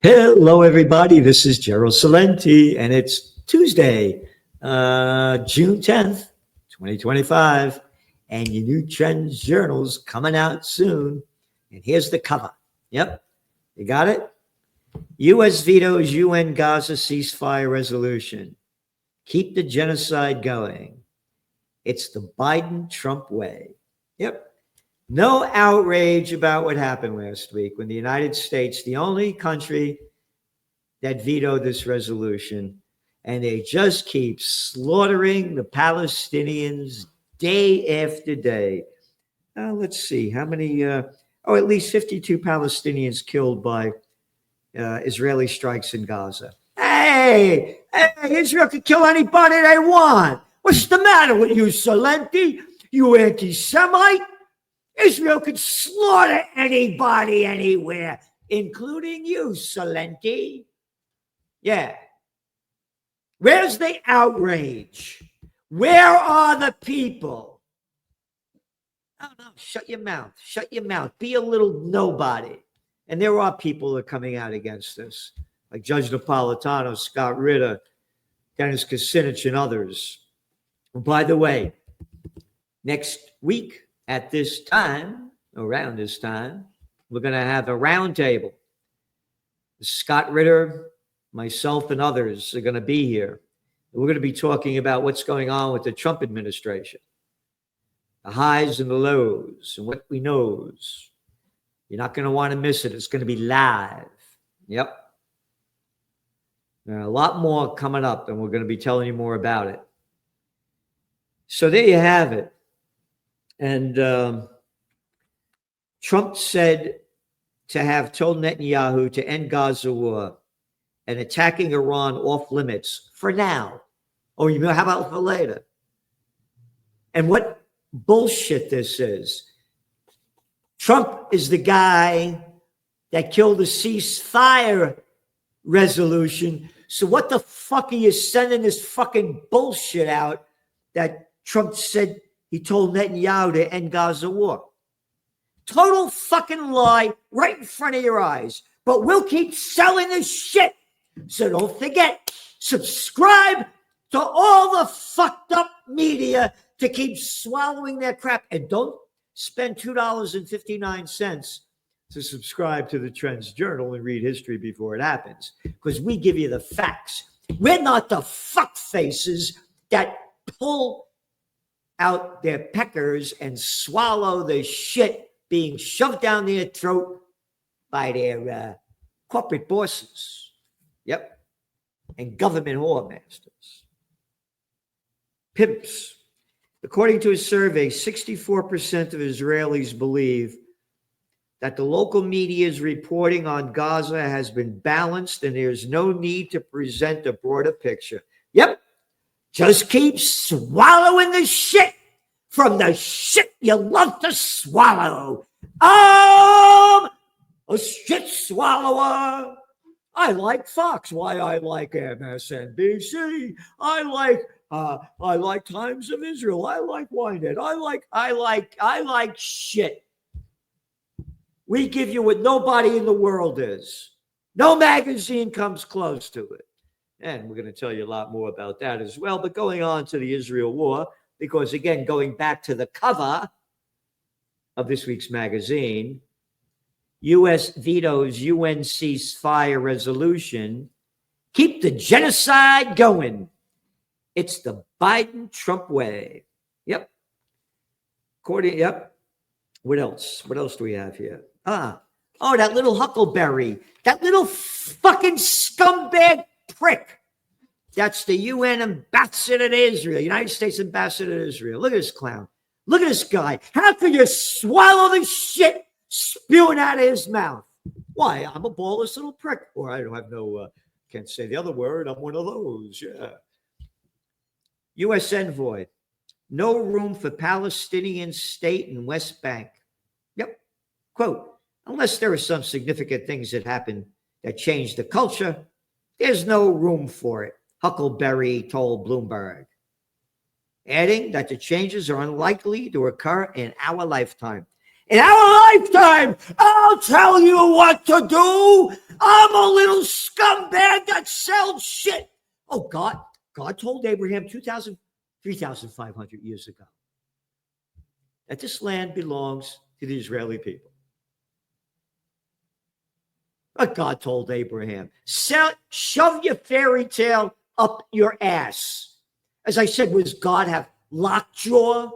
Hello, everybody. This is Gerald Salenti, and it's Tuesday, June 10th, 2025, and your new Trends Journal's coming out soon. And here's the cover. Yep, you got it? U.S. vetoes UN Gaza ceasefire resolution. Keep the genocide going. It's the Biden-Trump way. Yep. No outrage about what happened last week when the United States, the only country that vetoed this resolution, and they just keep slaughtering the Palestinians day after day. Let's see how many, at least 52 Palestinians killed by Israeli strikes in Gaza. Hey, Israel could kill anybody they want. What's the matter with you, Salenti? You anti-Semite? Israel could slaughter anybody, anywhere, including you, Salenti. Yeah. Where's the outrage? Where are the people? Oh, no, shut your mouth. Shut your mouth. Be a little nobody. And there are people that are coming out against this, like Judge Napolitano, Scott Ritter, Dennis Kucinich, and others. And by the way, next week, at this time, around this time, we're going to have a roundtable. Scott Ritter, myself, and others are going to be here. We're going to be talking about what's going on with the Trump administration, the highs and the lows, and what we knows. You're not going to want to miss it. It's going to be live. Yep. There are a lot more coming up, and we're going to be telling you more about it. So there you have it. And Trump said to have told Netanyahu to end Gaza war and attacking Iran off limits for now. Oh, you know, how about for later? And what bullshit this is. Trump is the guy that killed the ceasefire resolution. So what the fuck are you sending this fucking bullshit out that Trump said he told Netanyahu to end Gaza war? Total fucking lie right in front of your eyes. But we'll keep selling this shit. So don't forget, subscribe to all the fucked up media to keep swallowing their crap. And don't spend $2.59 to subscribe to the Trends Journal and read history before it happens. Because we give you the facts. We're not the fuck faces that pull out their peckers and swallow the shit being shoved down their throat by their corporate bosses. Yep. And government whoremasters. Pimps. According to a survey, 64% of Israelis believe that the local media's reporting on Gaza has been balanced and there's no need to present a broader picture. Yep. Just keep swallowing the shit from the shit you love to swallow. A shit swallower. I like Fox. Why I like MSNBC. I like Times of Israel. I like Ynet. I like shit. We give you what nobody in the world is. No magazine comes close to it. And we're going to tell you a lot more about that as well. But going on to the Israel war, because again, going back to the cover of this week's magazine, U.S. vetoes UN ceasefire resolution. Keep the genocide going. It's the Biden-Trump way. Yep. Yep. What else? What else do we have here? That little Huckleberry. That little fucking scumbag prick. That's the UN ambassador to Israel, United States ambassador to Israel. Look at this clown. Look at this guy. How could you swallow the shit spewing out of his mouth? Why? I'm a ballless little prick. Or I don't have can't say the other word. I'm one of those. Yeah. U.S. envoy. No room for Palestinian state in West Bank. Yep. Quote, unless there are some significant things that happen that change the culture, there's no room for it, Huckleberry told Bloomberg, adding that the changes are unlikely to occur in our lifetime. In our lifetime, I'll tell you what to do. I'm a little scumbag that sells shit. Oh, God told Abraham 3,500 years ago that this land belongs to the Israeli people. But God told Abraham, shove your fairy tale up your ass. As I said, was God have lockjaw?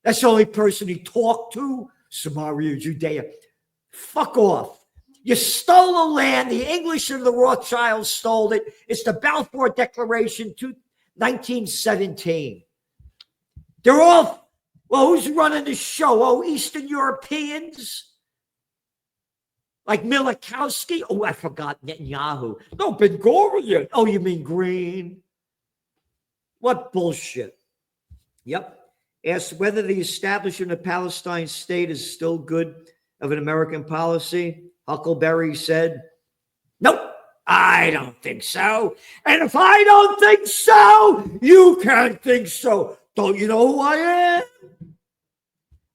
That's the only person he talked to. Samaria, Judea. Fuck off. You stole the land. The English and the Rothschilds stole it. It's the Balfour Declaration, 1917. They're all, well, who's running the show? Oh, Eastern Europeans? Like Milikowski? Oh, I forgot Netanyahu. No, Ben Gurion. Oh, you mean Green? What bullshit. Yep. Asked whether the establishment of Palestine state is still good of an American policy, Huckleberry said, nope, I don't think so. And if I don't think so, you can't think so. Don't you know who I am?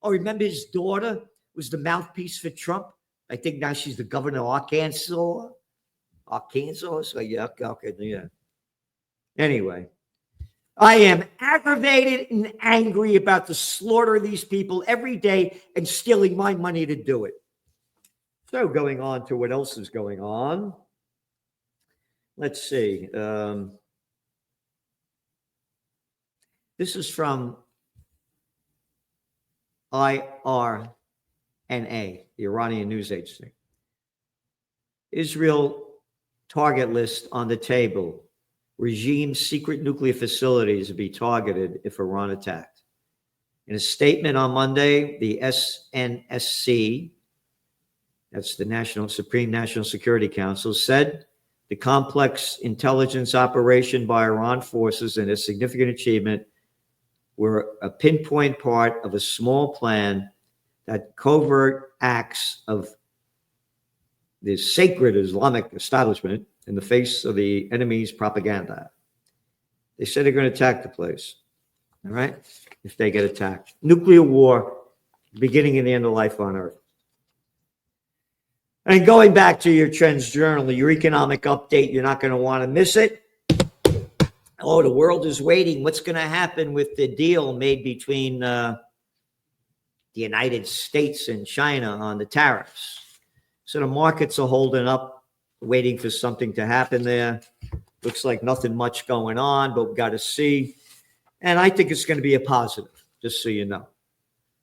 Oh, remember his daughter was the mouthpiece for Trump? I think now she's the governor of Arkansas. So yeah, okay, yeah. Anyway, I am aggravated and angry about the slaughter of these people every day and stealing my money to do it. So going on to what else is going on. Let's see. This is from IRNA, the Iranian news agency. Israel target list on the table. Regime's secret nuclear facilities will be targeted if Iran attacked. In a statement on Monday, the SNSC, that's the Supreme National Security Council, said the complex intelligence operation by Iran forces and a significant achievement were a pinpoint part of a small plan that covert acts of the sacred Islamic establishment in the face of the enemy's propaganda. They said they're going to attack the place, all right, if they get attacked. Nuclear war, beginning and the end of life on Earth. And going back to your Trends Journal, your economic update, you're not going to want to miss it. Oh, the world is waiting. What's going to happen with the deal made between the United States and China on the tariffs? So the markets are holding up, waiting for something to happen there. Looks like nothing much going on, but we've got to see. And I think it's going to be a positive, just so you know.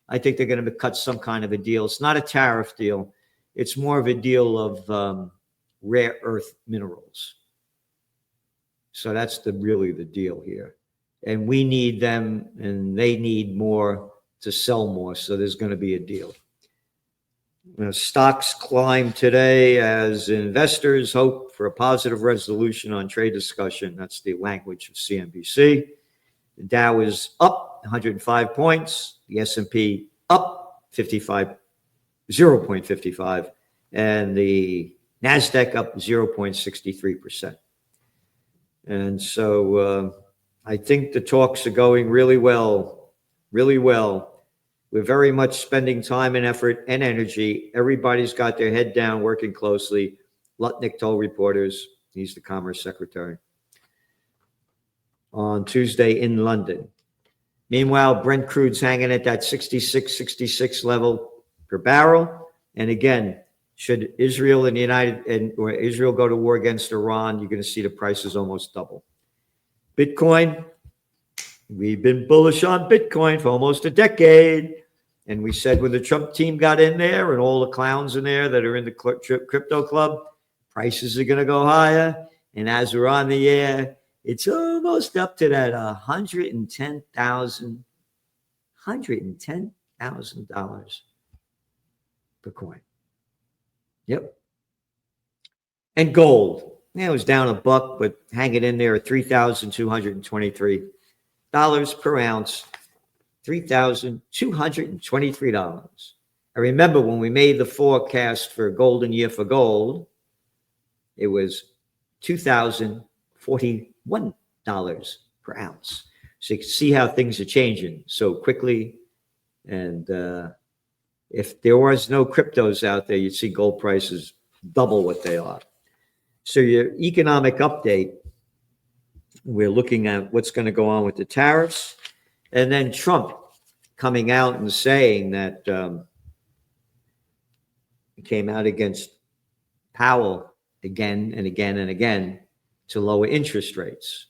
I think they're going to cut some kind of a deal. It's not a tariff deal. It's more of a deal of rare earth minerals. So that's really the deal here. And we need them, and they need more to sell more. So there's going to be a deal. Stocks climbed today as investors hope for a positive resolution on trade discussion. That's the language of CNBC. The Dow is up 105 points. The S&P up 0.55, and the NASDAQ up 0.63%. And so I think the talks are going really well, really well. We're very much spending time and effort and energy. Everybody's got their head down, working closely. Lutnick told reporters, he's the Commerce Secretary, on Tuesday in London. Meanwhile, Brent crude's hanging at that 66 level per barrel. And again, should Israel and Israel go to war against Iran, you're going to see the prices almost double. Bitcoin, we've been bullish on Bitcoin for almost a decade. And we said when the Trump team got in there and all the clowns in there that are in the crypto club, prices are going to go higher. And as we're on the air, it's almost up to that $110,000 per coin. Yep. And gold. Yeah, it was down a buck, but hanging in there at $3,223 per ounce. $3,223. I remember when we made the forecast for a golden year for gold, it was $2,041 per ounce. So you can see how things are changing so quickly. And If there was no cryptos out there, you'd see gold prices double what they are. So your economic update, we're looking at what's going to go on with the tariffs, and then Trump coming out and saying that he came out against Powell again and again and again to lower interest rates.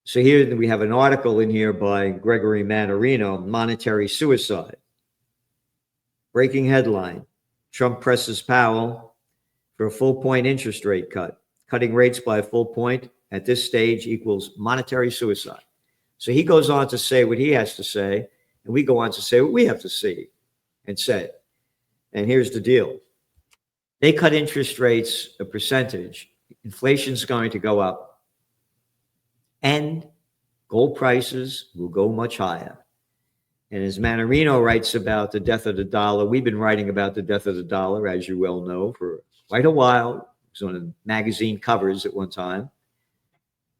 So here we have an article in here by Gregory Mannarino, Monetary Suicide. Breaking headline, Trump presses Powell for a full point interest rate cut. Cutting rates by a full point at this stage equals monetary suicide. So he goes on to say what he has to say, and we go on to say what we have to see and say. And here's the deal. They cut interest rates a percentage. Inflation's going to go up, and gold prices will go much higher. And as Mannarino writes about the death of the dollar, we've been writing about the death of the dollar, as you well know, for quite a while. It was on the magazine covers at one time.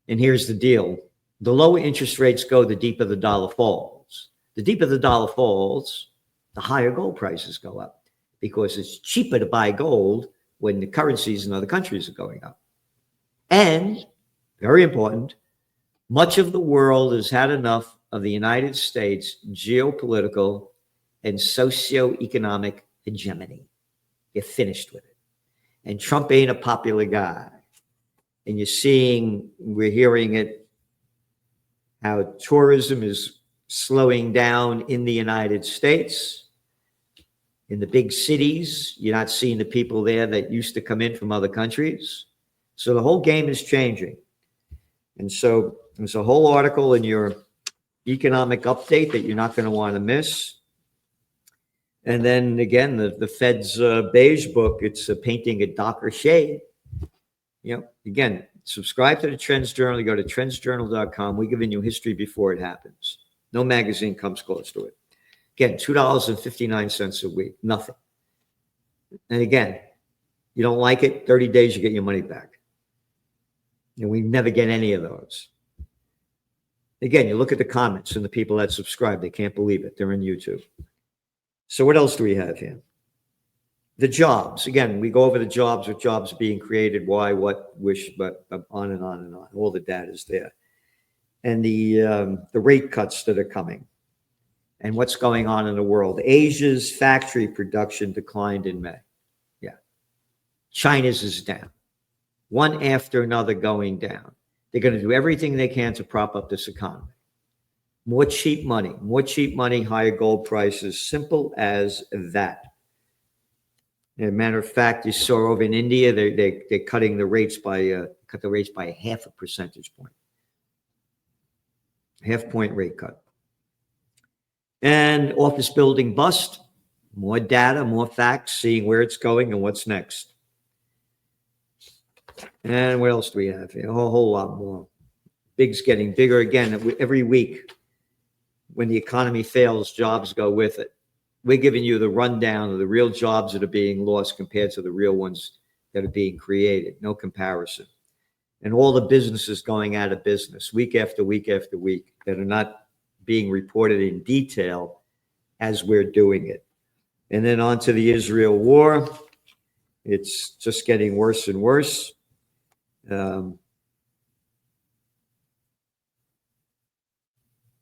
And here's the deal. The lower interest rates go, the deeper the dollar falls. The deeper the dollar falls, the higher gold prices go up, because it's cheaper to buy gold when the currencies in other countries are going up. And, very important, much of the world has had enough of the United States geopolitical and socioeconomic hegemony. You're finished with it. And Trump ain't a popular guy. And we're hearing it, how tourism is slowing down in the United States. In the big cities, you're not seeing the people there that used to come in from other countries. So the whole game is changing. And so there's a whole article in your economic update that you're not going to want to miss. And then again, the Fed's beige book, it's painting a darker shade. Again, subscribe to the Trends Journal. You go to trendsjournal.com. We're giving you history before it happens. No magazine comes close to it. Again, $2.59 a week, nothing. And again, you don't like it, 30 days, you get your money back. And we never get any of those. Again, you look at the comments and the people that subscribe, they can't believe it. They're on YouTube. So what else do we have here? The jobs. Again, we go over the jobs, with jobs being created, why, what, wish, but on and on and on. All the data is there. And the rate cuts that are coming. And what's going on in the world. Asia's factory production declined in May. Yeah. China's is down. One after another going down. They're going to do everything they can to prop up this economy. More cheap money, higher gold prices. Simple as that. As a matter of fact, you saw over in India, they're cutting the rates by cut the rates by half a percentage point. Half-point rate cut. And office building bust. More data, more facts, seeing where it's going and what's next. And what else do we have here? A whole lot more. Big's getting bigger again. Every week, when the economy fails, jobs go with it. We're giving you the rundown of the real jobs that are being lost compared to the real ones that are being created. No comparison. And all the businesses going out of business week after week after week that are not being reported in detail as we're doing it. And then on to the Israel war. It's just getting worse and worse.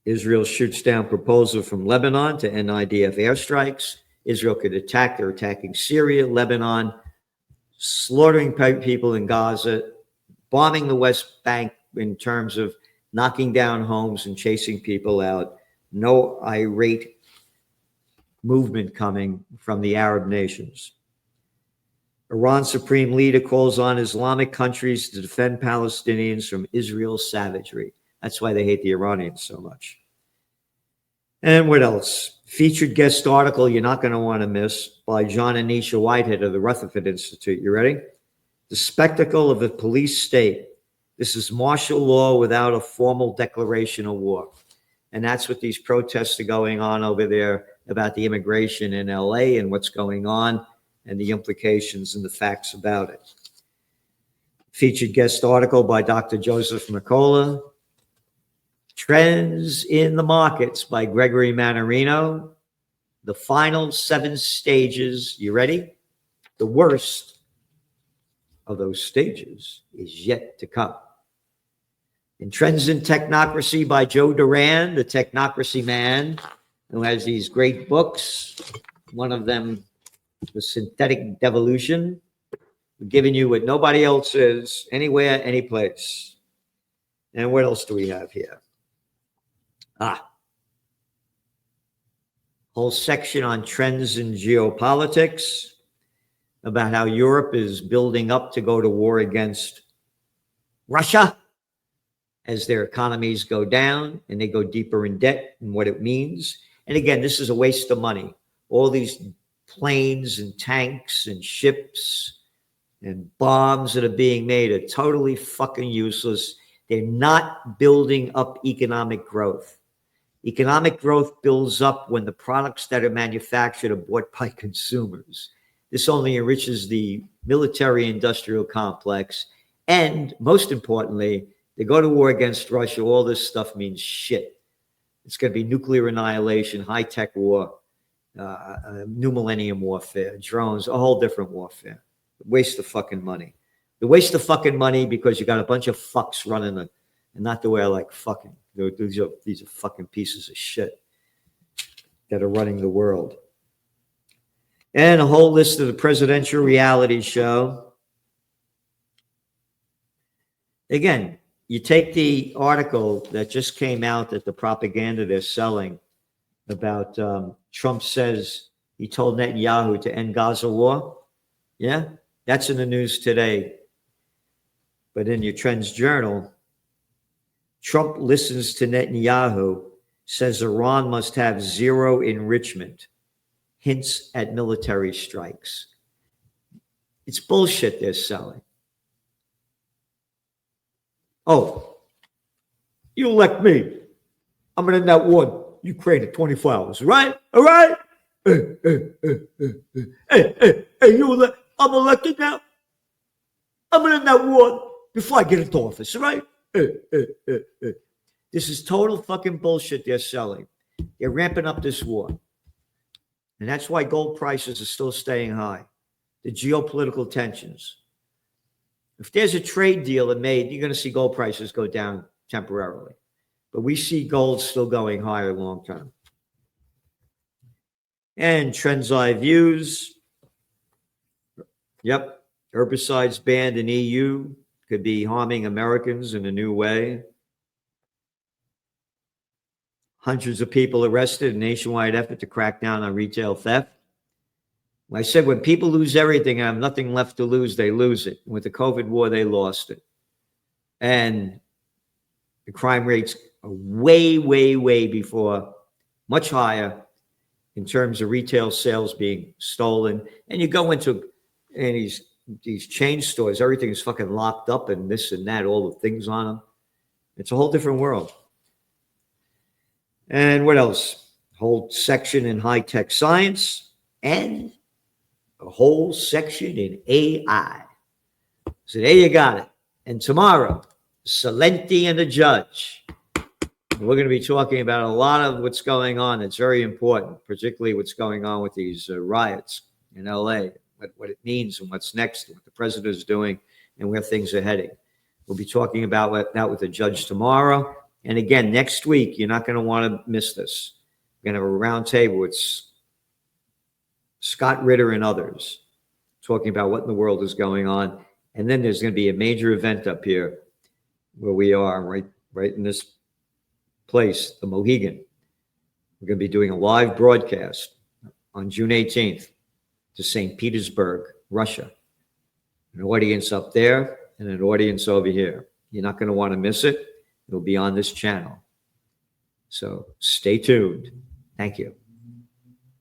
Israel shoots down proposal from Lebanon to end IDF airstrikes. Israel could attack. They're attacking Syria, Lebanon, slaughtering people in Gaza, bombing the West Bank in terms of knocking down homes and chasing people out. No irate movement coming from the Arab nations. Iran's supreme leader calls on Islamic countries to defend Palestinians from Israel's savagery. That's why they hate the Iranians so much. And what else? Featured guest article you're not going to want to miss by John Anisha Whitehead of the Rutherford Institute. You ready? The spectacle of a police state. This is martial law without a formal declaration of war. And that's what these protests are going on over there about the immigration in LA and what's going on and the implications and the facts about it. Featured guest article by Dr. Joseph Mercola. Trends in the Markets by Gregory Mannarino. the final 7 stages. You ready? The worst of those stages is yet to come. In Trends in Technocracy by Joe Duran, the technocracy man, who has these great books. One of them, The Synthetic Devolution, giving you what nobody else is, anywhere, any place. And what else do we have here? Whole section on trends in geopolitics, about how Europe is building up to go to war against Russia as their economies go down and they go deeper in debt, and what it means. And again, this is a waste of money. All these planes and tanks and ships and bombs that are being made are totally fucking useless. They're not building up economic growth. Economic growth builds up when the products that are manufactured are bought by consumers. This only enriches the military-industrial complex. And most importantly, they go to war against Russia. All this stuff means shit. It's going to be nuclear annihilation, high-tech war, new millennium warfare, drones, a whole different warfare. Waste of fucking money. The waste of fucking money because you got a bunch of fucks running it, and not the way I like fucking. These are fucking pieces of shit that are running the world. And a whole list of the presidential reality show. Again, you take the article that just came out, that the propaganda they're selling about Trump says he told Netanyahu to end Gaza war. Yeah, that's in the news today. But in your Trends Journal, Trump listens to Netanyahu, says Iran must have zero enrichment, hints at military strikes. It's bullshit they're selling. Oh, you elect me. I'm going to net war Ukraine in 24 hours, right? All right? Hey, I'm elected now. I'm going to net war before I get into office, right? This is total fucking bullshit they're selling. They're ramping up this war. And that's why gold prices are still staying high. The geopolitical tensions. If there's a trade deal made, you're going to see gold prices go down temporarily. But we see gold still going higher long term. And Trends I Views. Yep. Herbicides banned in EU could be harming Americans in a new way. Hundreds of people arrested, a nationwide effort to crack down on retail theft. I said when people lose everything and have nothing left to lose, they lose it. With the COVID war, they lost it. And the crime rates are way, way, way before, much higher in terms of retail sales being stolen. And you go into these chain stores, everything is fucking locked up and this and that, all the things on them. It's a whole different world. And what else? Whole section in high-tech science and a whole section in AI. So there you got it. And tomorrow, Celente and the Judge. We're going to be talking about a lot of what's going on. It's very important, particularly what's going on with these riots in LA, what it means and what's next, what the president is doing and where things are heading. We'll be talking about that with the judge tomorrow. And again, next week, you're not going to want to miss this. We're going to have a round table with Scott Ritter and others talking about what in the world is going on. And then there's going to be a major event up here where we are, right in this place, the Mohegan. We're going to be doing a live broadcast on June 18th to St. Petersburg, Russia. An audience up there and an audience over here. You're not going to want to miss it. It'll be on this channel. So stay tuned. Thank you.